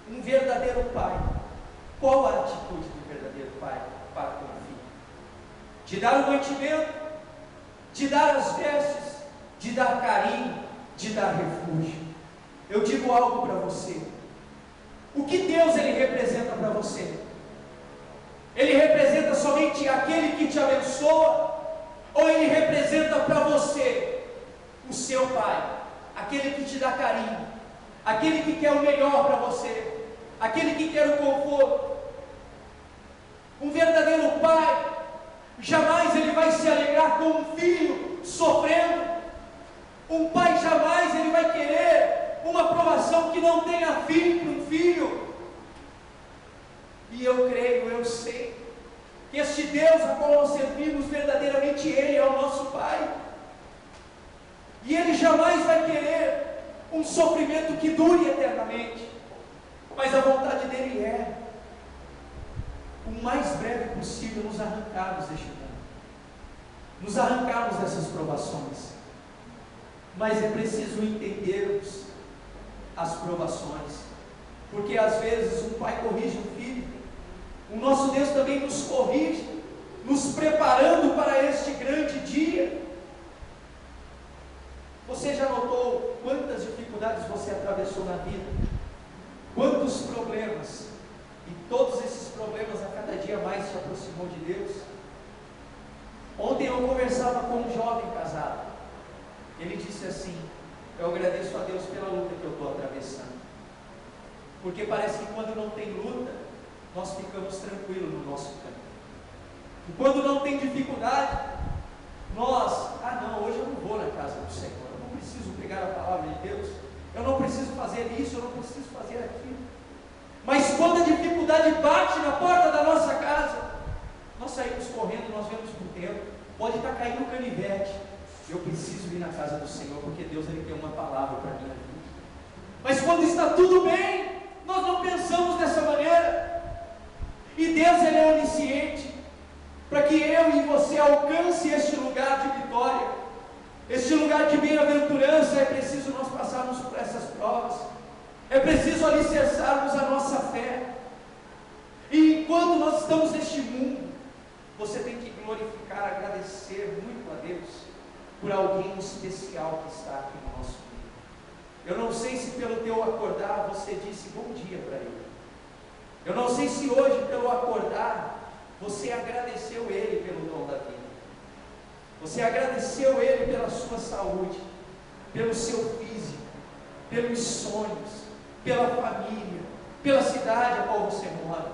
Um verdadeiro pai. Qual a atitude do verdadeiro pai para com o filho? De dar o mantimento, de dar as vestes, de dar carinho, de dar refúgio. Eu digo algo para você. O que Deus ele representa para você? Ele representa somente aquele que te abençoa? Ou ele representa para você o seu pai? Aquele que te dá carinho, aquele que quer o melhor para você, aquele que quer o conforto. Um verdadeiro pai, jamais ele vai se alegrar com um filho sofrendo. Um pai jamais ele vai querer uma aprovação que não tenha fim para um filho. E eu creio, eu sei, que este Deus a qual nós servimos, verdadeiramente Ele é o nosso Pai. E Ele jamais vai querer um sofrimento que dure eternamente. Mas a vontade dEle é o mais breve possível nos arrancarmos deste mundo, nos arrancarmos dessas provações. Mas é preciso entendermos as provações, porque às vezes um pai corrige um filho, o nosso Deus também nos corrige, nos preparando para este grande dia. Você já notou quantas dificuldades você atravessou na vida? Quantos problemas? E todos esses problemas a cada dia mais te aproximou de Deus. Ontem eu conversava com um jovem casado. Ele disse assim: eu agradeço a Deus pela luta que eu estou atravessando, porque parece que quando não tem luta, nós ficamos tranquilos no nosso campo. E quando não tem dificuldade, nós, não, hoje eu não vou na casa do Senhor, eu não preciso pregar a palavra de Deus, eu não preciso fazer isso, eu não preciso fazer aquilo. Mas quando a dificuldade bate na porta da nossa casa, nós saímos correndo, nós vemos para o tempo, pode estar caindo o canivete, eu preciso ir na casa do Senhor, porque Deus ele tem uma palavra para a minha vida. Mas quando está tudo bem, nós não pensamos dessa maneira. E Deus ele é onisciente, para que eu e você alcance este lugar de vitória, este lugar de bem-aventurança. É preciso nós passarmos por essas provas, é preciso alicerçarmos a nossa fé. E enquanto nós estamos neste mundo, você tem que glorificar, agradecer muito a Deus por alguém especial que está aqui no nosso meio. Eu não sei se pelo teu acordar você disse bom dia para ele. Eu não sei se hoje pelo acordar você agradeceu ele pelo dom da vida. Você agradeceu ele pela sua saúde, pelo seu físico, pelos sonhos, pela família, pela cidade a qual você mora.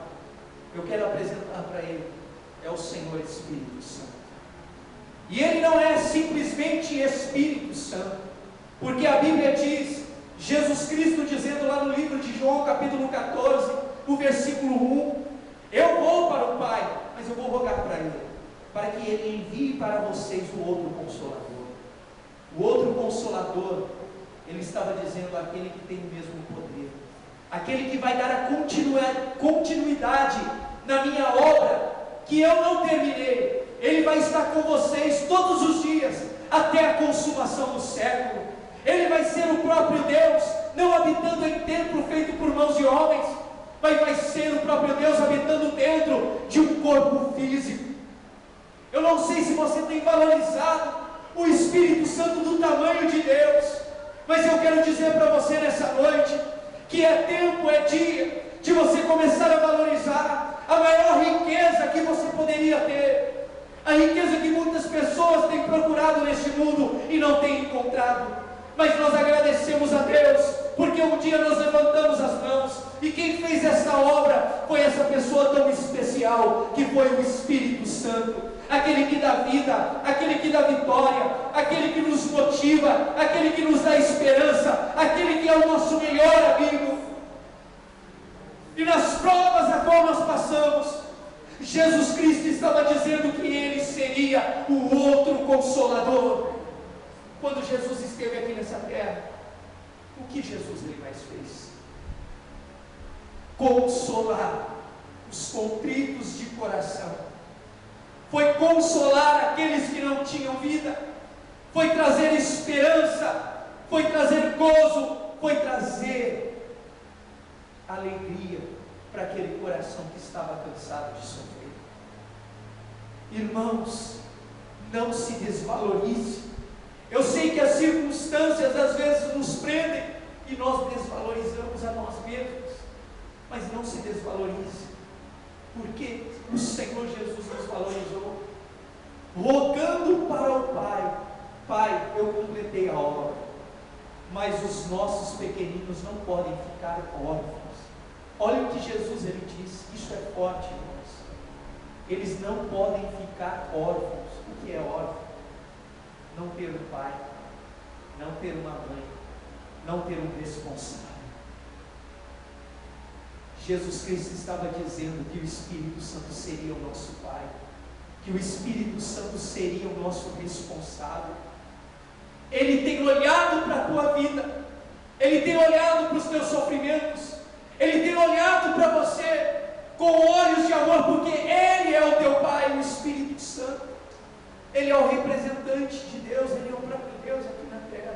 Eu quero apresentar para ele, é o Senhor Espírito Santo. E ele não é simplesmente Espírito Santo, porque a Bíblia diz, Jesus Cristo dizendo lá no livro de João capítulo 14, o versículo 1, eu vou para o Pai, mas eu vou rogar para Ele, para que Ele envie para vocês o outro Consolador. O outro Consolador, Ele estava dizendo, aquele que tem o mesmo poder, aquele que vai dar a continuidade na minha obra, que eu não terminei. Ele vai estar com vocês todos os dias, até a consumação do século. Ele vai ser o próprio Deus, não habitando em templo feito por mãos de homens, mas vai ser o próprio Deus habitando dentro de um corpo físico. Eu não sei se você tem valorizado o Espírito Santo do tamanho de Deus, mas eu quero dizer para você nessa noite, que é tempo, é dia, de você começar a valorizar a maior riqueza que você poderia ter, a riqueza que muitas pessoas têm procurado neste mundo e não têm encontrado. Mas nós agradecemos a Deus, porque um dia nós levantamos as mãos, e quem fez esta obra foi essa pessoa tão especial, que foi o Espírito Santo, aquele que dá vida, aquele que dá vitória, aquele que nos motiva, aquele que nos dá esperança, aquele que é o nosso melhor amigo. E nas provas a qual nós passamos, Jesus Cristo estava dizendo que Ele seria o outro Consolador. Quando Jesus esteve aqui nessa terra, o que Jesus ele mais fez? Consolar os contritos de coração, foi consolar aqueles que não tinham vida, foi trazer esperança, foi trazer gozo, foi trazer alegria para aquele coração que estava cansado de sofrer. Irmãos, não se desvalorize. Eu sei que as circunstâncias às vezes nos prendem e nós desvalorizamos a nós mesmos, mas não se desvalorize, porque o Senhor Jesus nos valorizou, rogando para o Pai: Pai, eu completei a obra, mas os nossos pequeninos não podem ficar órfãos. Olha o que Jesus ele disse, isso é forte, irmãos. Eles não podem ficar órfãos. O que é órfão? Não ter um pai, não ter uma mãe, não ter um responsável. Jesus Cristo estava dizendo que o Espírito Santo seria o nosso Pai, que o Espírito Santo seria o nosso responsável. Ele tem olhado para a tua vida, Ele tem olhado para os teus sofrimentos, Ele tem olhado para você com olhos de amor, porque Ele é o teu Pai, o Espírito Santo. Ele é o representante de Deus, Ele é o próprio Deus aqui na terra.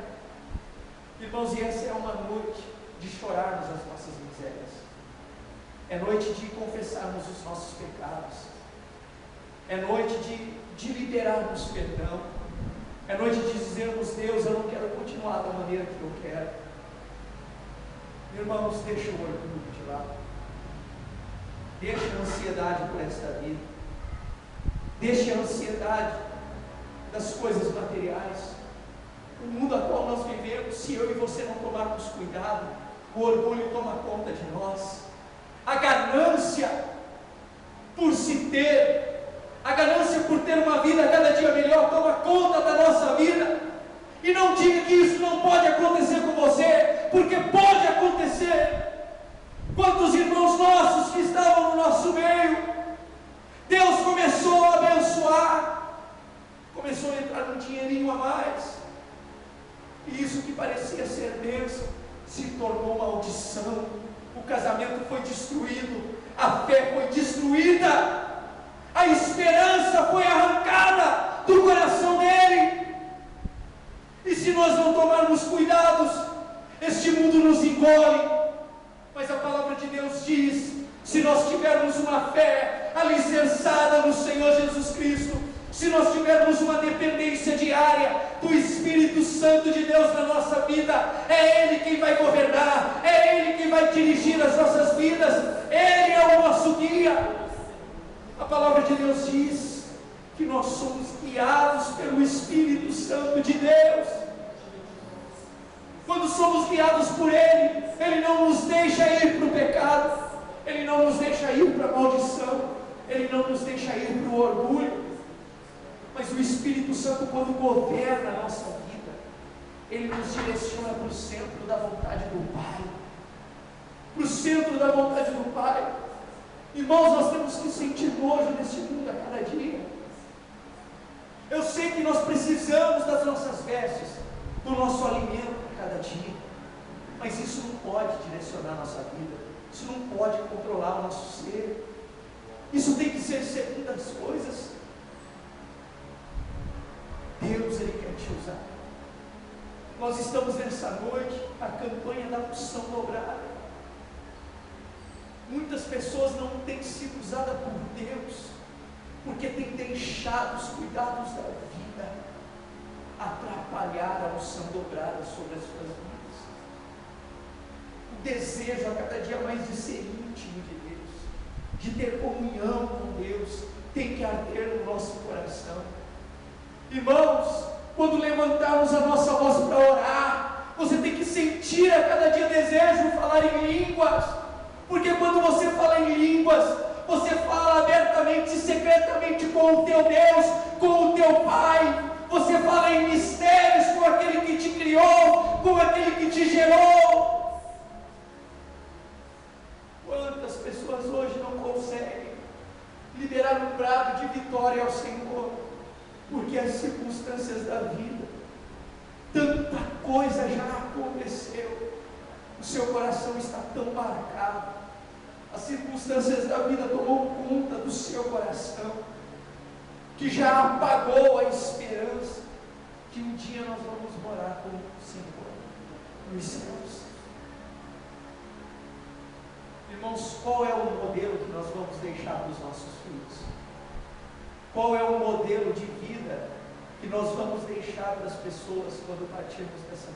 Irmãos, e essa é uma noite de chorarmos as nossas misérias, é noite de confessarmos os nossos pecados, é noite de liberarmos perdão, é noite de dizermos: Deus, eu não quero continuar da maneira que eu quero. Irmãos, deixa o orgulho de lado, deixa a ansiedade por esta vida, deixa a ansiedade das coisas materiais. O mundo a qual nós vivemos, se eu e você não tomarmos cuidado, o orgulho toma conta de nós, a ganância por se ter, a ganância por ter uma vida cada dia melhor toma conta da nossa vida. E não diga que isso não pode acontecer com você, porque pode acontecer. Quantos irmãos nossos que estavam no nosso meio, Deus começou a abençoar, começou a entrar um dinheirinho a mais, e isso que parecia ser bênção se tornou maldição. O casamento foi destruído, a fé foi destruída, a esperança foi arrancada do coração dele. E se nós não tomarmos cuidados, este mundo nos engole. Mas a palavra de Deus diz: se nós tivermos uma fé alicerçada no Senhor Jesus Cristo, se nós tivermos uma dependência diária do Espírito Santo de Deus na nossa vida, é Ele quem vai governar, é Ele quem vai dirigir as nossas vidas, Ele é o nosso guia. A palavra de Deus diz que nós somos guiados pelo Espírito Santo de Deus. Quando somos guiados por Ele, Ele não nos deixa ir para o pecado, Ele não nos deixa ir para a maldição, Ele não nos deixa ir para o orgulho. Mas o Espírito Santo, quando governa a nossa vida, Ele nos direciona para o centro da vontade do Pai, para o centro da vontade do Pai. Irmãos, nós temos que sentir nojo nesse mundo a cada dia. Eu sei que nós precisamos das nossas vestes, do nosso alimento a cada dia, mas isso não pode direcionar a nossa vida, isso não pode controlar o nosso ser, isso tem que ser segundo as coisas. Deus, Ele quer te usar. Nós estamos nessa noite, a campanha da unção dobrada. Muitas pessoas não têm sido usadas por Deus, porque têm deixado os cuidados da vida atrapalhar a unção dobrada sobre as suas vidas. O desejo a cada dia mais de ser íntimo de Deus, de ter comunhão com Deus, tem que arder no nosso coração. Irmãos, quando levantarmos a nossa voz para orar, você tem que sentir a cada dia desejo de falar em línguas, porque quando você fala em línguas, você fala abertamente e secretamente com o teu Deus, com o teu Pai. Você fala em mistérios com aquele que te criou, com aquele que te gerou. Quantas pessoas hoje não conseguem liberar um brado de vitória ao Senhor, porque as circunstâncias da vida, tanta coisa já aconteceu, o seu coração está tão marcado, as circunstâncias da vida tomou conta do seu coração, que já apagou a esperança que um dia nós vamos morar com o Senhor nos céus. Irmãos, qual é o modelo que nós vamos deixar para os nossos filhos? Qual é o modelo de vida que nós vamos deixar para as pessoas quando partirmos dessa vida?